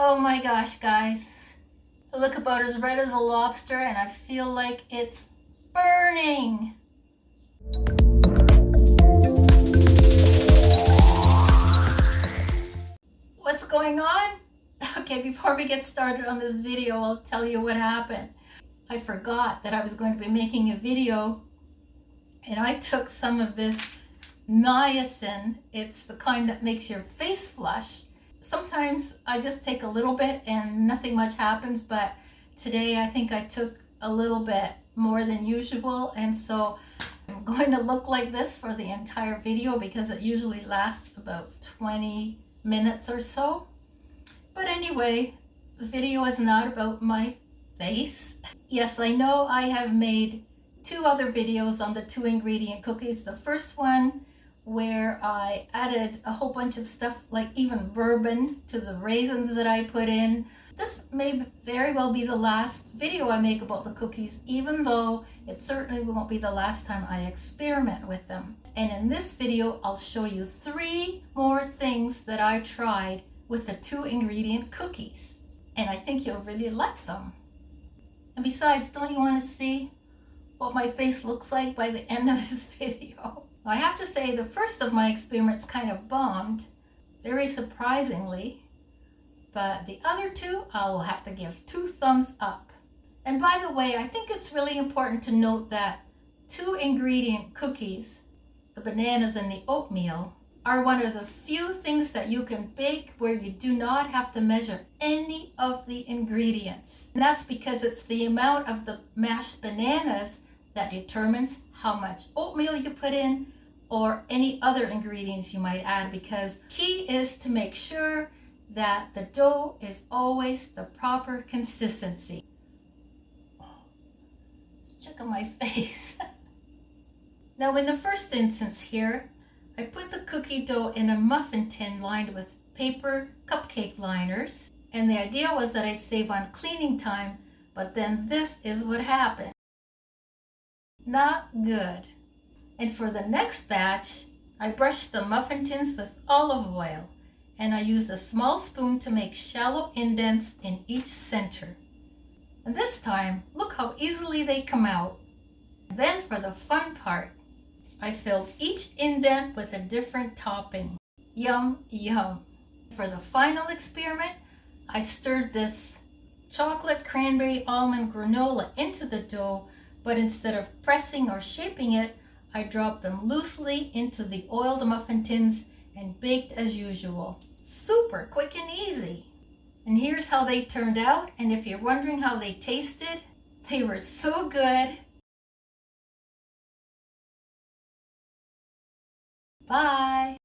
Oh my gosh, guys. I look about as red as a lobster and I feel like it's burning. What's going on? Okay, before we get started on this video, I'll tell you what happened. I forgot that I was going to be making a video and I took some of this niacin. It's the kind that makes your face flush. Sometimes I just take a little bit and nothing much happens, but today I think I took a little bit more than usual, and so I'm going to look like this for the entire video because it usually lasts about 20 minutes or so. But anyway, this video is not about my face. Yes, I know I have made 2 other videos on the 2 ingredient cookies. The first one where I added a whole bunch of stuff like even bourbon to the raisins that I put in. This may very well be the last video I make about the cookies, even though it certainly won't be the last time I experiment with them. And in this video, I'll show you 3 more things that I tried with the 2 ingredient cookies. And I think you'll really like them. And besides, don't you want to see what my face looks like by the end of this video? I have to say the first of my experiments kind of bombed, very surprisingly, but the other 2 I will have to give 2 thumbs up. And by the way, I think it's really important to note that 2 ingredient cookies, the bananas and the oatmeal, are one of the few things that you can bake where you do not have to measure any of the ingredients. And that's because it's the amount of the mashed bananas that determines how much oatmeal you put in or any other ingredients you might add, because key is to make sure that the dough is always the proper consistency. Just check on my face. Now in the first instance here, I put the cookie dough in a muffin tin lined with paper cupcake liners, and the idea was that I'd save on cleaning time, but then this is what happened. Not good. And for the next batch, I brushed the muffin tins with olive oil, and I used a small spoon to make shallow indents in each center. And this time, look how easily they come out. Then for the fun part, I filled each indent with a different topping. Yum, yum. For the final experiment, I stirred this chocolate cranberry almond granola into the dough, but instead of pressing or shaping it, I dropped them loosely into the oiled muffin tins and baked as usual. Super quick and easy. And here's how they turned out, and if you're wondering how they tasted, they were so good. Bye.